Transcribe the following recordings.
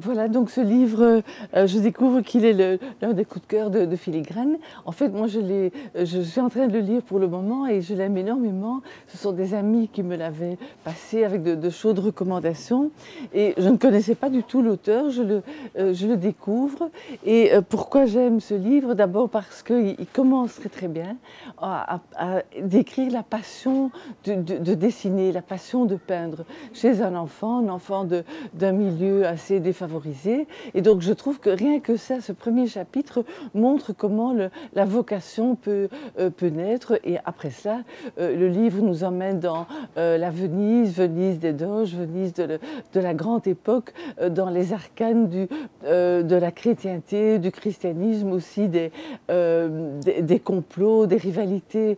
Voilà, donc ce livre, je découvre qu'il est l'un des coups de cœur de Filigrane. En fait, moi, je suis en train de le lire pour le moment et je l'aime énormément. Ce sont des amis qui me l'avaient passé avec de chaudes recommandations. Et je ne connaissais pas du tout l'auteur, je le découvre. Et pourquoi j'aime ce livre? D'abord parce qu'il commence très très bien à décrire la passion de dessiner, la passion de peindre chez un enfant d'un milieu assez défavorisé. Et donc je trouve que rien que ça, ce premier chapitre montre comment la vocation peut naître. Et après cela, le livre nous emmène dans la Venise des Doges, Venise de la grande époque, dans les arcanes de la chrétienté, du christianisme aussi, des complots, des rivalités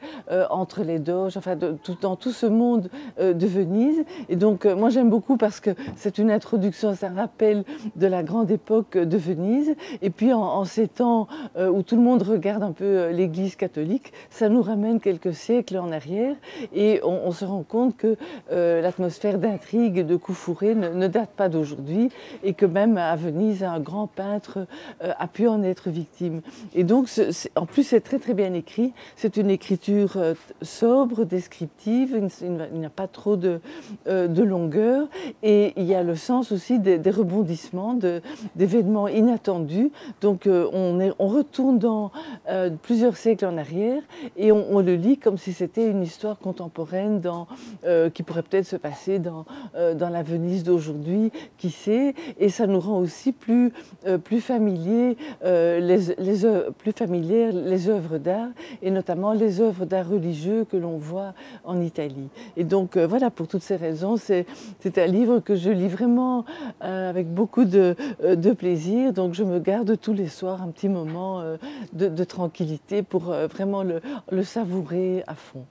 entre les Doges, enfin dans tout ce monde de Venise. Et donc moi j'aime beaucoup parce que c'est une introduction, c'est un rappel de la grande époque de Venise. Et puis en ces temps où tout le monde regarde un peu l'Église catholique, ça nous ramène quelques siècles en arrière et on se rend compte que l'atmosphère d'intrigue et de coups fourrés ne date pas d'aujourd'hui et que même à Venise, un grand peintre a pu en être victime. Et donc en plus c'est très très bien écrit, c'est une écriture sobre, descriptive, il n'y a pas trop de longueur et il y a le sens aussi des rebondissements, d'événements inattendus. Donc on retourne dans plusieurs siècles en arrière et on le lit comme si c'était une histoire contemporaine qui pourrait peut-être se passer dans la Venise d'aujourd'hui, qui sait, et ça nous rend aussi plus familiers plus familières les œuvres d'art et notamment les œuvres d'art religieux que l'on voit en Italie. Et donc voilà, pour toutes ces raisons, c'est un livre que je lis vraiment avec beaucoup de plaisir. Donc je me garde tous les soirs un petit moment de tranquillité pour vraiment le savourer à fond.